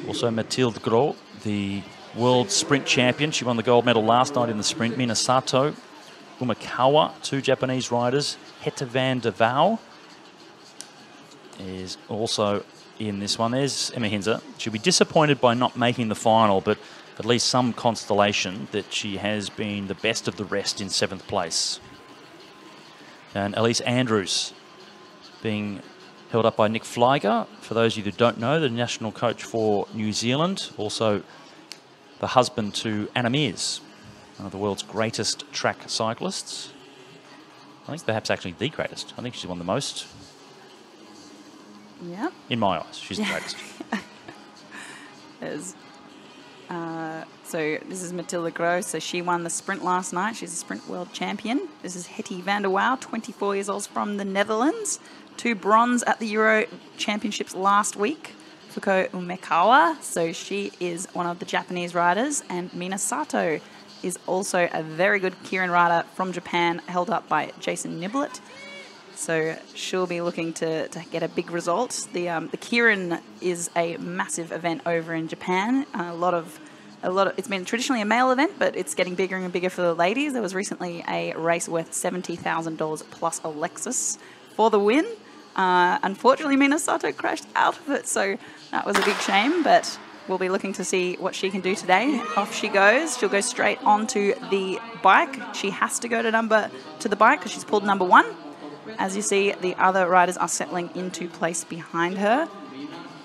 Also Mathilde Gros, the world sprint champion. She won the gold medal last night in the sprint. Minasato, Umekawa, two Japanese riders. Heta van der Waal is also in this one. There's Emma Hinze. She'll be disappointed by not making the final, but at least some constellation that she has been the best of the rest in 7th place. And Elise Andrews being held up by Nick Flyger. For those of you that don't know, the national coach for New Zealand, also the husband to Anna Meares, one of the world's greatest track cyclists. I think perhaps actually the greatest. I think she's won the most. Yeah. In my eyes, she's the greatest. So this is Mathilde Gros. So she won the sprint last night. She's a sprint world champion. This is Hetty van der Waal, 24 years old, from the Netherlands. 2 bronze at the Euro Championships last week. Fuko Umekawa. So she is one of the Japanese riders. And Minasato is also a very good Keirin rider from Japan, held up by Jason Niblett. So she'll be looking to get a big result. The Keirin is a massive event over in Japan. It's been traditionally a male event, but it's getting bigger and bigger for the ladies. There was recently a race worth $70,000 plus a Lexus for the win. Unfortunately, Minasato crashed out of it, so that was a big shame, but we'll be looking to see what she can do today. Off she goes. She'll go straight onto the bike. She has to go to the bike because she's pulled number 1. As you see, the other riders are settling into place behind her.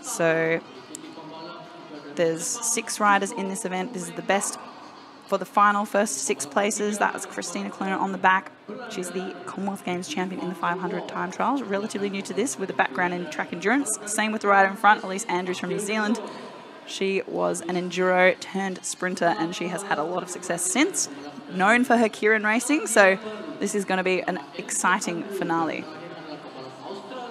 So there's 6 riders in this event. This is the best for the final first 6 places. That was Christina Kloner on the back. She's the Commonwealth Games champion in the 500 time trials. Relatively new to this with a background in track endurance. Same with the rider in front, Elise Andrews from New Zealand. She was an enduro turned sprinter and she has had a lot of success since. Known for her Keirin racing, so this is going to be an exciting finale.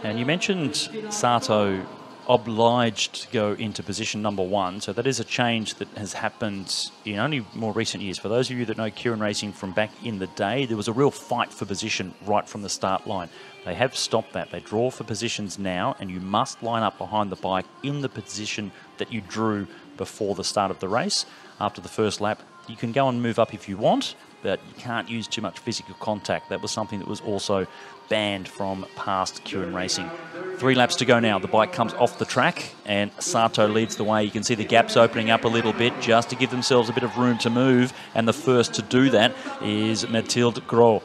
And you mentioned Sato obliged to go into position number 1, so that is a change that has happened in only more recent years. For those of you that know Keirin racing from back in the day, there was a real fight for position right from the start line. They have stopped that. They draw for positions now, and you must line up behind the bike in the position that you drew before the start of the race. After the first lap, you can go and move up if you want, but you can't use too much physical contact. That was something that was also banned from past Keirin racing. 3 laps to go now. The bike comes off the track and Sato leads the way. You can see the gaps opening up a little bit just to give themselves a bit of room to move, and the first to do that is Mathilde Gros.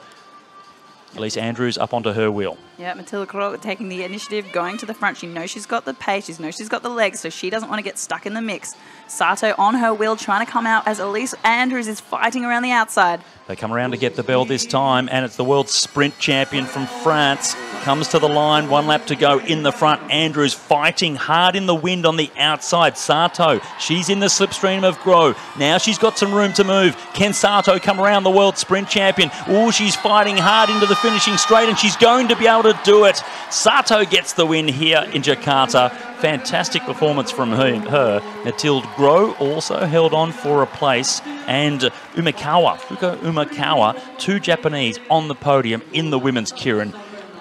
Elise Andrews up onto her wheel. Yeah, Mathilde Gros taking the initiative, going to the front. She knows she's got the pace, she knows she's got the legs, so she doesn't want to get stuck in the mix. Sato on her wheel trying to come out as Elise Andrews is fighting around the outside. They come around to get the bell this time, and it's the world sprint champion from France. Comes to the line, 1 lap to go in the front. Andrews fighting hard in the wind on the outside. Sato, she's in the slipstream of Gros. Now she's got some room to move. Can Sato come around, the world sprint champion? Oh, she's fighting hard into the finishing straight, and she's going to be able to do it. Sato gets the win here in Jakarta. Fantastic performance from her. Mathilde Gros also held on for a place, and Fuko Umekawa, 2 Japanese on the podium in the women's Keirin.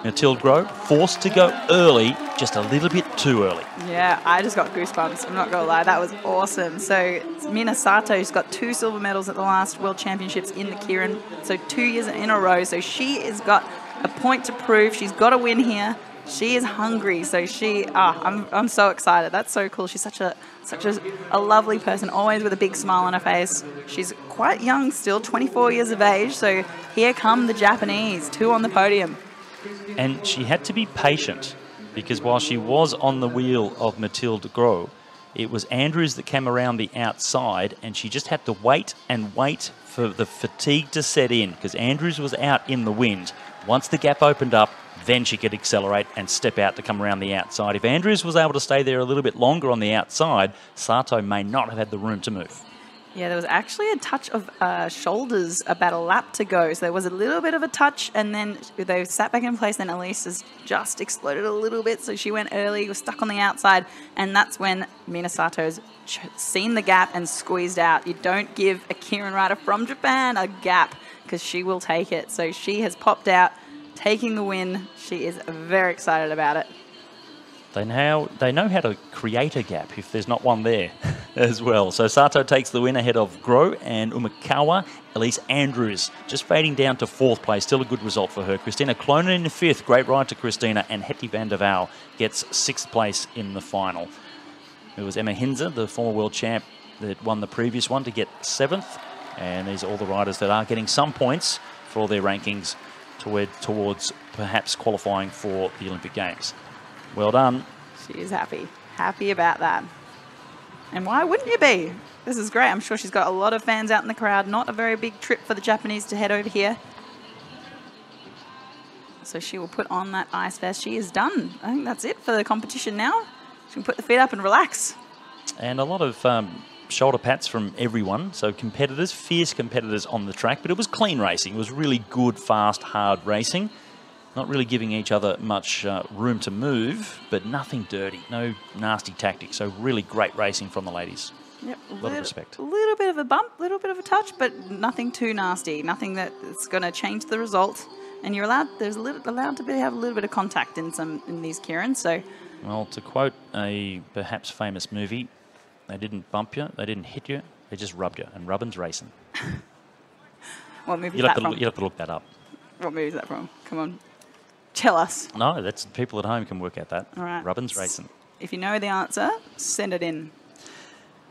Mathilde Gros forced to go early, just a little bit too early. Yeah, I just got goosebumps. I'm not going to lie. That was awesome. So Minasato's got 2 silver medals at the last World Championships in the Keirin. So 2 years in a row. So she has got a point to prove. She's got to win here. She is hungry. So I'm so excited. That's so cool. She's such a lovely person, always with a big smile on her face. She's quite young still, 24 years of age. So here come the Japanese, 2 on the podium. And she had to be patient because while she was on the wheel of Mathilde Gros, it was Andrews that came around the outside, and she just had to wait and wait for the fatigue to set in because Andrews was out in the wind. Once the gap opened up, then she could accelerate and step out to come around the outside. If Andrews was able to stay there a little bit longer on the outside, Sato may not have had the room to move. Yeah, there was actually a touch of shoulders about a lap to go. So there was a little bit of a touch, and then they sat back in place. Then Elise has just exploded a little bit, so she went early, was stuck on the outside, and that's when Minasato's seen the gap and squeezed out. You don't give a Keirin rider from Japan a gap because she will take it. So she has popped out, taking the win. She is very excited about it. They know how to create a gap if there's not one there as well. So Sato takes the win ahead of Gro and Umikawa. Elise Andrews just fading down to 4th place. Still a good result for her. Christina Klonen in 5th. Great ride to Christina. And Hetty van der Waal gets 6th place in the final. It was Emma Hinze, the former world champ, that won the previous one to get 7th. And these are all the riders that are getting some points for all their rankings towards perhaps qualifying for the Olympic Games. Well done. She is happy. Happy about that. And why wouldn't you be? This is great. I'm sure she's got a lot of fans out in the crowd. Not a very big trip for the Japanese to head over here. So she will put on that ice vest. She is done. I think that's it for the competition now. She can put the feet up and relax. And a lot of shoulder pats from everyone. So competitors, fierce competitors on the track. But it was clean racing. It was really good, fast, hard racing. Not really giving each other much room to move, but nothing dirty, no nasty tactics. So really great racing from the ladies. Yep, a lot of respect. A little bit of a bump, a little bit of a touch, but nothing too nasty. Nothing that's going to change the result. And you're allowed. There's allowed to have a little bit of contact in these, Keirin. So, well, to quote a perhaps famous movie, they didn't bump you, they didn't hit you, they just rubbed you. And rubbing's racing. What movie is that from? You'll have to look that up. What movie is that from? Come on. Tell us. No, that's people at home can work out that. All right. Rubbin's racing. If you know the answer, send it in.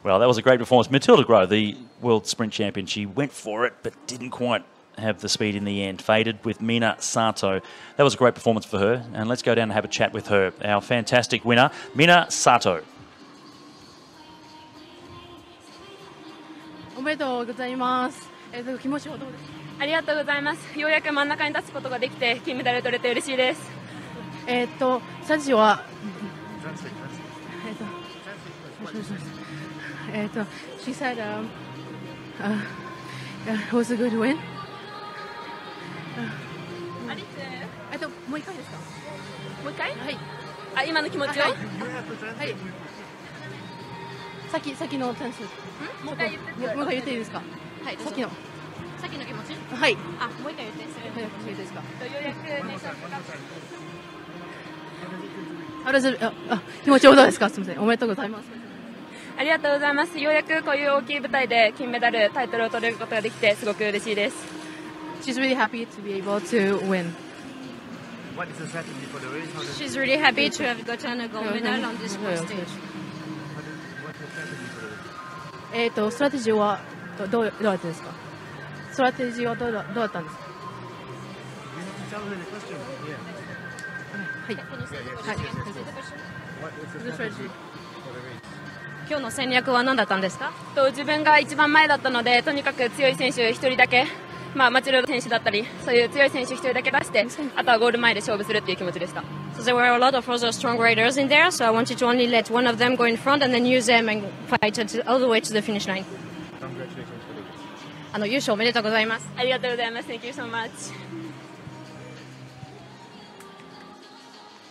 Well, that was a great performance. Matilda Gro, the world sprint champion, she went for it, but didn't quite have the speed in the end. Faded with Mina Sato. That was a great performance for her. And let's go down and have a chat with her. Our fantastic winner, Mina Sato. おめでとうございます。気持ちはどうですか？ありがとうございます。ようやく真ん中に立つことができて金メダル取れて嬉しいです。スタジオはshe said it was a good win. もう一回ですか？もう一回？はい。あ、今の気持ちを？はい。さっきの点数。もう一回言って。もう一回言っていいですか？はい。さっきの気持ち？はい。あ、もう一回言って。はい、教えていいですか？ようやくネーションズカップ。気持ちはどうですか？すみません。おめでとうございます。ありがとうございます。ようやくこういう大きい舞台で金メダル、タイトルを取れることができてすごく嬉しいです。She's really happy to be able to win. What is the strategy for the race? She's really happy to have gotten a gold medal on this world stage. ストラテジーはどうやってですか？ストラテジーはどうだったんですか？はい。今日の戦略は何だったんですか？自分が一番前だったので、とにかく強い選手一人だけ、マチルド選手だったり、そういう強い選手一人だけ出して、あとはゴール前で勝負するっていう気持ちでした。So there were a lot of other strong riders in there, so I wanted to only let one of them go in front and then use them and fight all the way to the finish line. Congratulations for the win. 優勝おめでとうございます。ありがとうございます。Thank you so much.